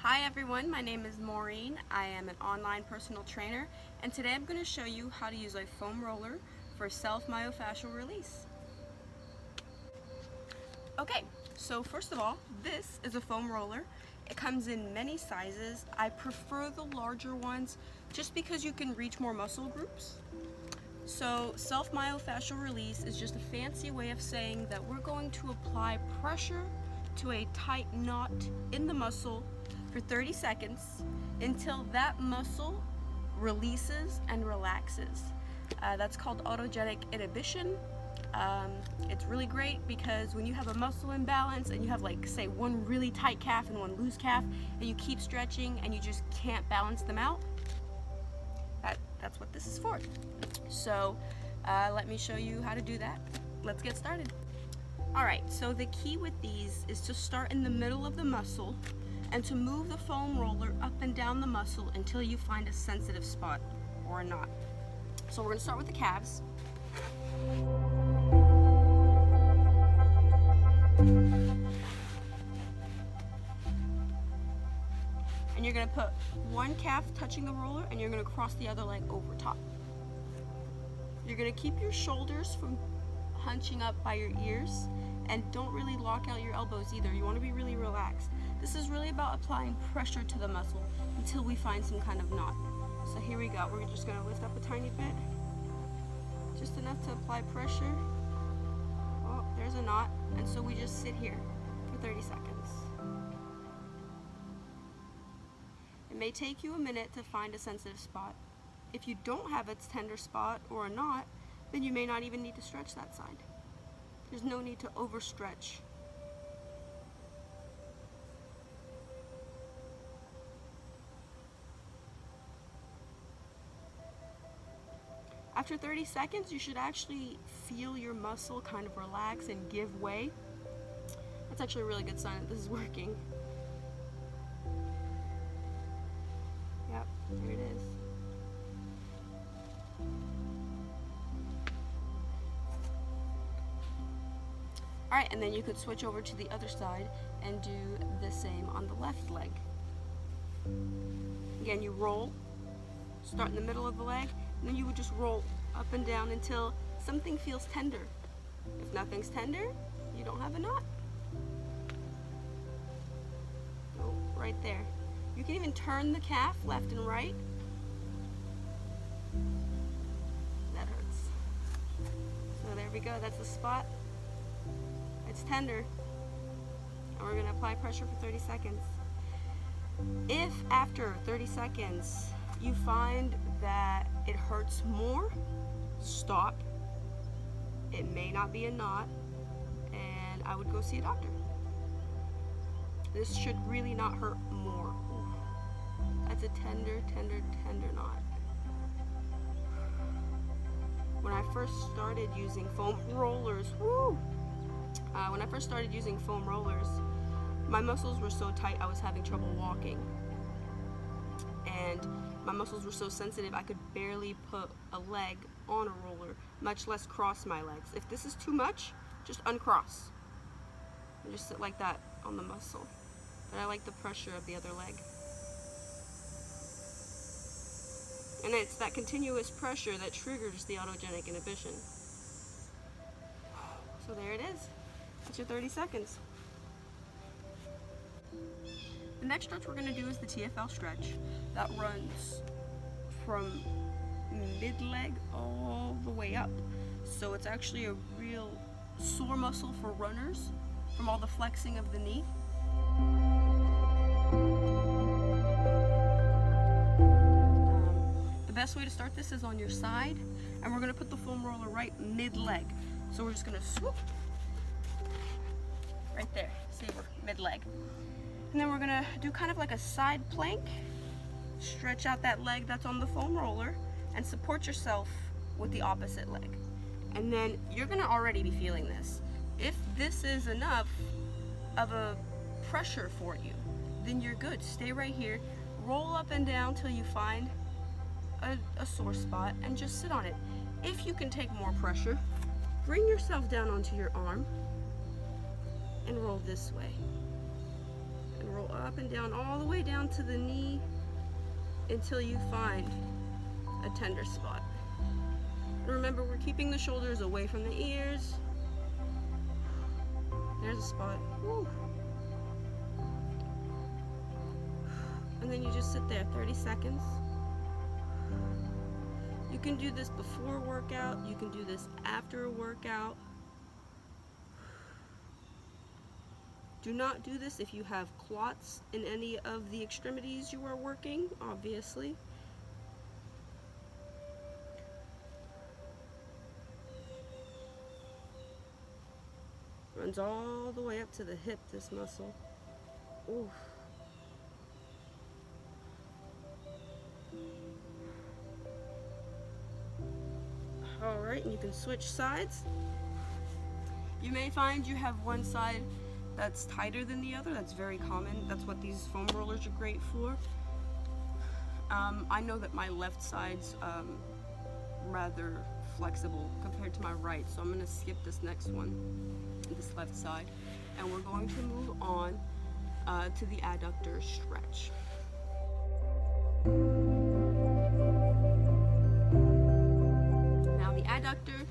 Hi everyone, my name is Maureen. I am an online personal trainer, and today I'm going to show you how to use a foam roller for self-myofascial release. Okay, so first of all, this is a foam roller. It comes in many sizes. I prefer the larger ones just because you can reach more muscle groups. So self-myofascial release is just a fancy way of saying that we're going to apply pressure to a tight knot in the muscle for 30 seconds until that muscle releases and relaxes. That's called autogenic inhibition. It's really great because when you have a muscle imbalance and you have, like, say, one really tight calf and one loose calf, and you keep stretching and you just can't balance them out, that's what this is for. So let me show you how to do that. Let's get started. Alright, so the key with these is to start in the middle of the muscle and to move the foam roller up and down the muscle until you find a sensitive spot or a knot. So we're going to start with the calves. And you're going to put one calf touching the roller and you're going to cross the other leg over top. You're going to keep your shoulders from hunching up by your ears, and don't really lock out your elbows either. You want to be really relaxed. This is really about applying pressure to the muscle until we find some kind of knot. So here we go. We're just going to lift up a tiny bit, just enough to apply pressure. Oh, there's a knot. And so we just sit here for 30 seconds. It may take you a minute to find a sensitive spot. If you don't have a tender spot or a knot, then you may not even need to stretch that side. There's no need to overstretch. After 30 seconds, you should actually feel your muscle kind of relax and give way. That's actually a really good sign that this is working. Yep, there it is. Alright, and then you could switch over to the other side and do the same on the left leg. Again, you roll, start in the middle of the leg, and then you would just roll up and down until something feels tender. If nothing's tender, you don't have a knot. Oh, right there. You can even turn the calf left and right. That hurts. So there we go, that's the spot. It's tender, and we're going to apply pressure for 30 seconds. If after 30 seconds you find that it hurts more, stop. It may not be a knot, and I would go see a doctor. This should really not hurt more. That's a tender, tender, tender knot. When I first started using foam rollers, when I first started using foam rollers, my muscles were so tight I was having trouble walking. And my muscles were so sensitive I could barely put a leg on a roller, much less cross my legs. If this is too much, just uncross. And just sit like that on the muscle. But I like the pressure of the other leg. And it's that continuous pressure that triggers the autogenic inhibition. So there it is. That's your 30 seconds. The next stretch we're going to do is the TFL stretch. That runs from mid-leg all the way up. So it's actually a real sore muscle for runners from all the flexing of the knee. The best way to start this is on your side, and we're going to put the foam roller right mid-leg. So we're just going to swoop right there. See, we're mid-leg. And then we're going to do kind of like a side plank. Stretch out that leg that's on the foam roller and support yourself with the opposite leg. And then you're going to already be feeling this. If this is enough of a pressure for you, then you're good. Stay right here. Roll up and down till you find a sore spot and just sit on it. If you can take more pressure, bring yourself down onto your arm and roll this way. And roll up and down, all the way down to the knee until you find a tender spot. Remember, we're keeping the shoulders away from the ears. There's a spot. Woo. And then you just sit there 30 seconds. You can do this before a workout, you can do this after a workout. Do not do this if you have clots in any of the extremities you are working, obviously. Runs all the way up to the hip, this muscle. Oof. Alright, and you can switch sides. You may find you have one side that's tighter than the other. That's very common. That's what these foam rollers are great for. I know that my left side's rather flexible compared to my right, so I'm going to skip this next one, this left side, and we're going to move on to the adductor stretch. Adductor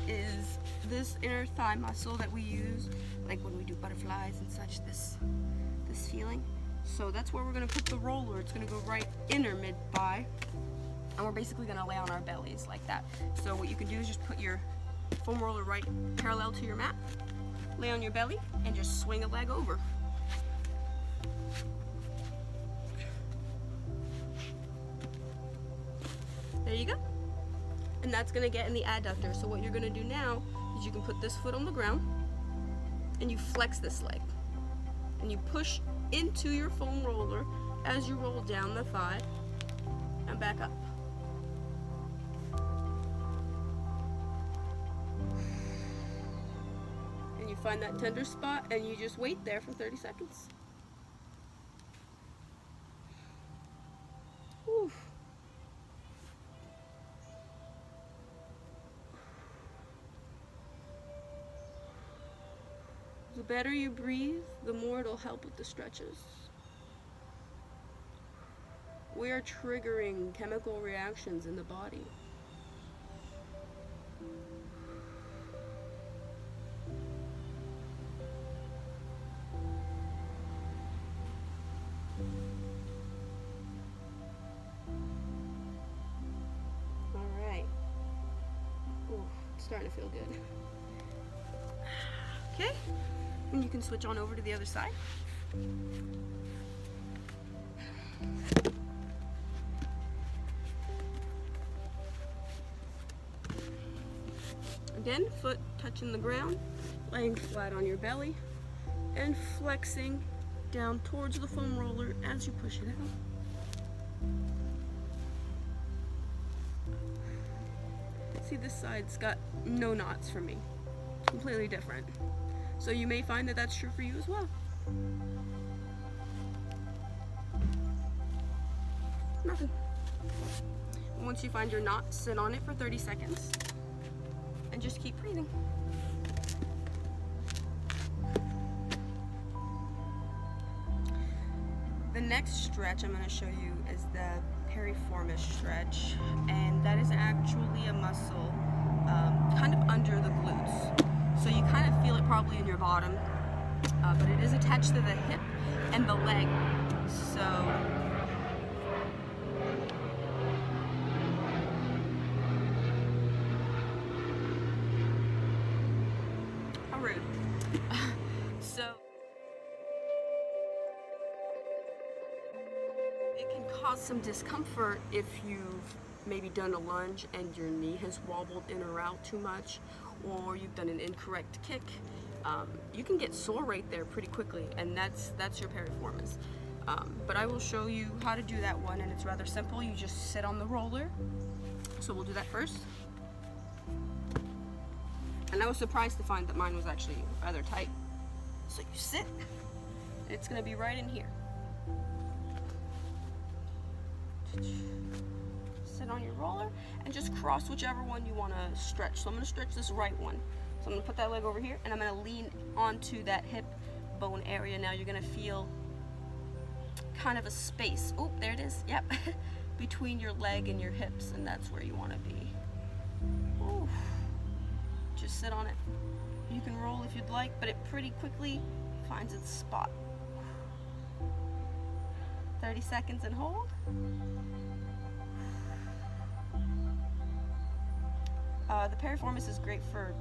is this inner thigh muscle that we use, like when we do butterflies and such, this feeling. So that's where we're going to put the roller. It's going to go right inner mid-thigh, and we're basically going to lay on our bellies like that. So what you can do is just put your foam roller right parallel to your mat, lay on your belly, and just swing a leg over. There you go. And that's going to get in the adductor. So what you're going to do now is you can put this foot on the ground and you flex this leg and you push into your foam roller as you roll down the thigh and back up. And you find that tender spot and you just wait there for 30 seconds. Whew. The better you breathe, the more it'll help with the stretches. We are triggering chemical reactions in the body. All right. Ooh, it's starting to feel good. Okay. And you can switch on over to the other side. Again, foot touching the ground, laying flat on your belly, and flexing down towards the foam roller as you push it out. See, this side's got no knots for me. Completely different. So you may find that that's true for you as well. Nothing. Once you find your knot, sit on it for 30 seconds and just keep breathing. The next stretch I'm going to show you is the piriformis stretch, and that is actually a muscle kind of under the glutes. So you kind of feel it probably in your bottom, but it is attached to the hip and the leg. So how rude. So it can cause some discomfort if you've maybe done a lunge and your knee has wobbled in or out too much, or you've done an incorrect kick. You can get sore right there pretty quickly, and that's your piriformis. But I will show you how to do that one, and it's rather simple. You just sit on the roller. So we'll do that first. And I was surprised to find that mine was actually rather tight. So you sit, and it's gonna be right in here. Sit on your roller and just cross whichever one you want to stretch. So I'm going to stretch this right one. So I'm going to put that leg over here and I'm going to lean onto that hip bone area. Now you're going to feel kind of a space. Oh, there it is. Yep. Between your leg and your hips, and that's where you want to be. Ooh. Just sit on it. You can roll if you'd like, but it pretty quickly finds its spot. 30 seconds and hold. The piriformis is great for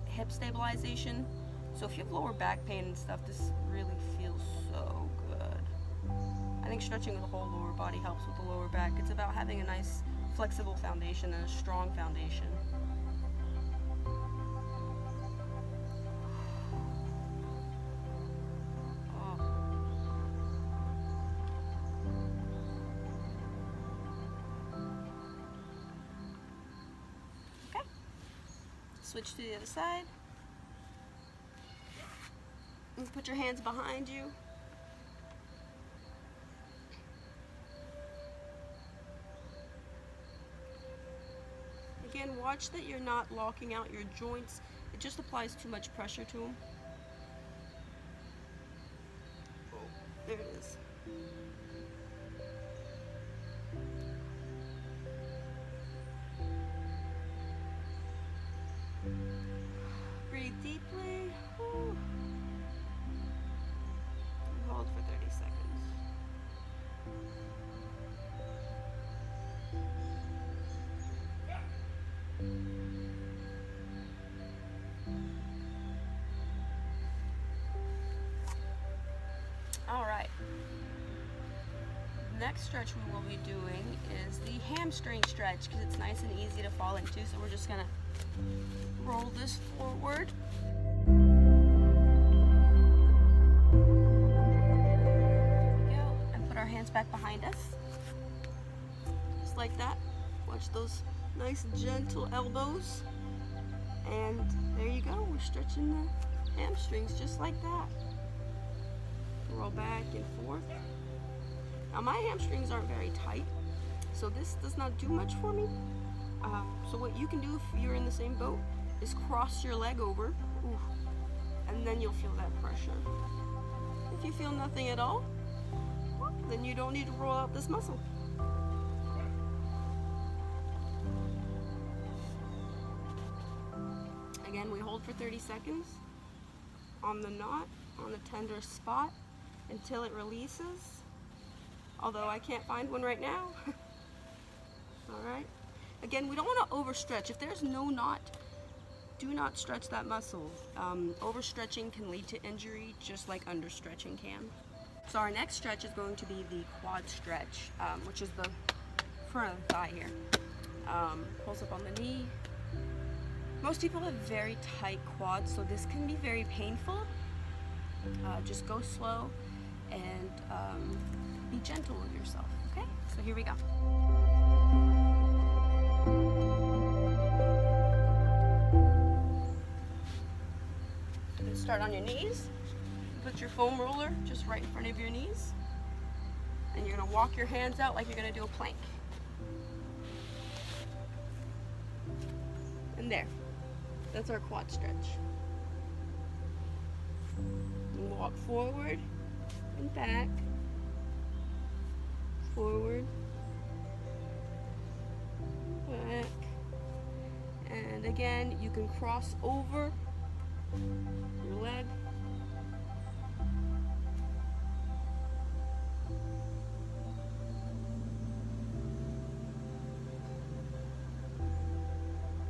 hip stabilization. So if you have lower back pain and stuff, this really feels so good. I think stretching the whole lower body helps with the lower back. It's about having a nice flexible foundation and a strong foundation. Switch to the other side. And put your hands behind you. Again, watch that you're not locking out your joints. It just applies too much pressure to them. Oh, there it is. Breathe deeply. Whew. And hold for 30 seconds. All right. The next stretch we will be doing is the hamstring stretch because it's nice and easy to fall into. So we're just gonna roll this forward. There we go. And put our hands back behind us. Just like that. Watch those nice gentle elbows. And there you go. We're stretching the hamstrings just like that. Roll back and forth. Now my hamstrings aren't very tight, so this does not do much for me. So what you can do if you're in the same boat is cross your leg over, and then you'll feel that pressure. If you feel nothing at all, then you don't need to roll out this muscle. Again, we hold for 30 seconds on the knot, on the tender spot, until it releases. Although I can't find one right now. All right. Again, we don't want to overstretch. If there's no knot, do not stretch that muscle. Overstretching can lead to injury, just like understretching can. So our next stretch is going to be the quad stretch, which is the front of the thigh here. Pulls up on the knee. Most people have very tight quads, so this can be very painful. Just go slow and be gentle with yourself, okay? So here we go. Start on your knees. Put your foam roller just right in front of your knees. And you're gonna walk your hands out like you're gonna do a plank. And there. That's our quad stretch. And walk forward and back. Forward. Back. And again, you can cross over your leg.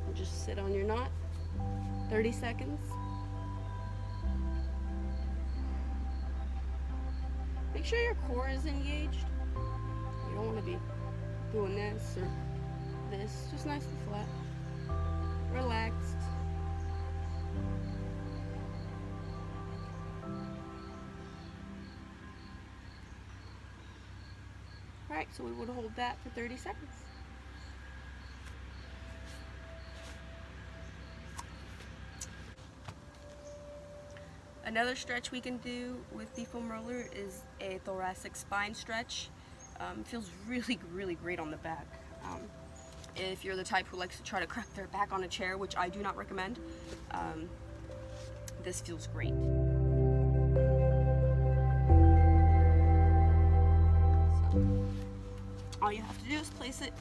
And just sit on your knot. 30 seconds. Make sure your core is engaged. You don't want to be doing this or this. Just nice and flat. Relaxed. Alright, so we would hold that for 30 seconds. Another stretch we can do with the foam roller is a thoracic spine stretch. Feels really, really great on the back. If you're the type who likes to try to crack their back on a chair, which I do not recommend, this feels great. All you have to do is place it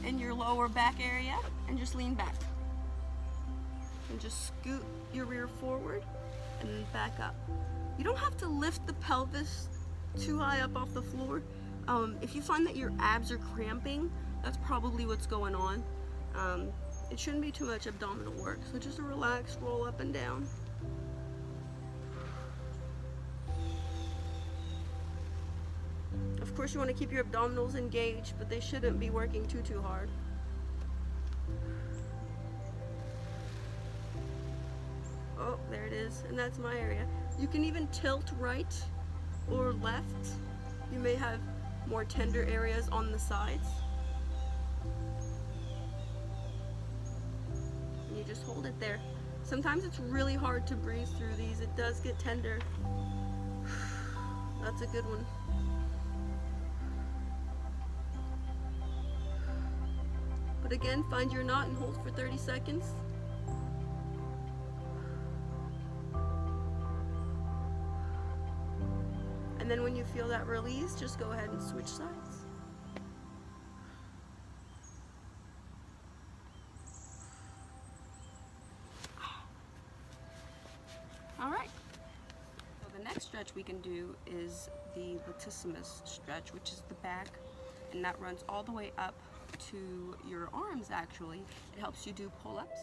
in your lower back area and just lean back. And just scoot your rear forward and then back up. You don't have to lift the pelvis too high up off the floor. If you find that your abs are cramping, that's probably what's going on. It shouldn't be too much abdominal work, so just a relaxed roll up and down. Of course, you want to keep your abdominals engaged, but they shouldn't be working too hard. Oh, there it is, and that's my area. You can even tilt right or left. You may have more tender areas on the sides. And you just hold it there. Sometimes it's really hard to breathe through these. It does get tender. That's a good one. But again, find your knot and hold for 30 seconds. And then when you feel that release, just go ahead and switch sides. All right. So the next stretch we can do is the latissimus stretch, which is the back, and that runs all the way up to your arms. Actually, it helps you do pull-ups.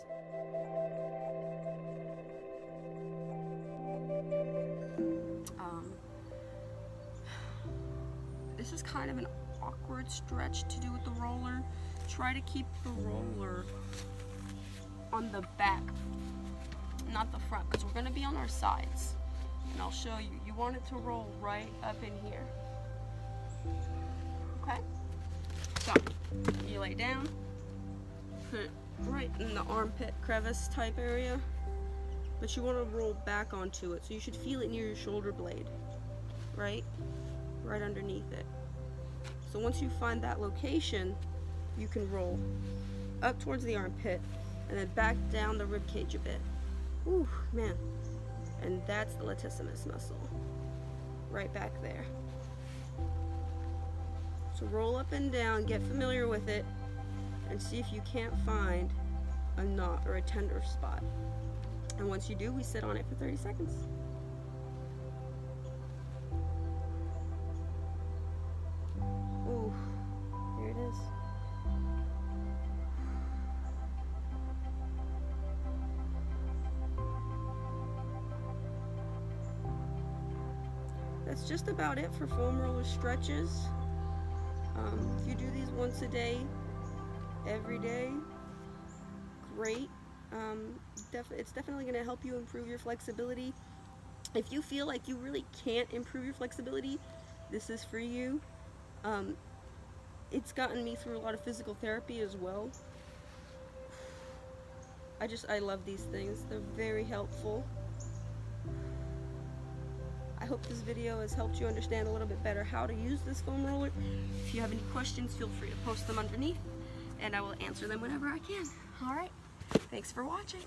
This is kind of an awkward stretch to do with the roller. Try to keep the roller on the back, not the front, because we're going to be on our sides. And I'll show you. You want it to roll right up in here. Okay? So, you lay down, put it right in the armpit crevice type area, but you want to roll back onto it. So you should feel it near your shoulder blade, right underneath it. So once you find that location, you can roll up towards the armpit and then back down the rib cage a bit. Ooh, man. And that's the latissimus muscle, right back there. So roll up and down, get familiar with it, and see if you can't find a knot or a tender spot. And once you do, we sit on it for 30 seconds. Ooh, here it is. That's just about it for foam roller stretches. If you do these once a day, every day, great. It's definitely going to help you improve your flexibility. If you feel like you really can't improve your flexibility, this is for you. It's gotten me through a lot of physical therapy as well. I love these things. They're very helpful. I hope this video has helped you understand a little bit better how to use this foam roller. If you have any questions, feel free to post them underneath, and I will answer them whenever I can. All right, thanks for watching.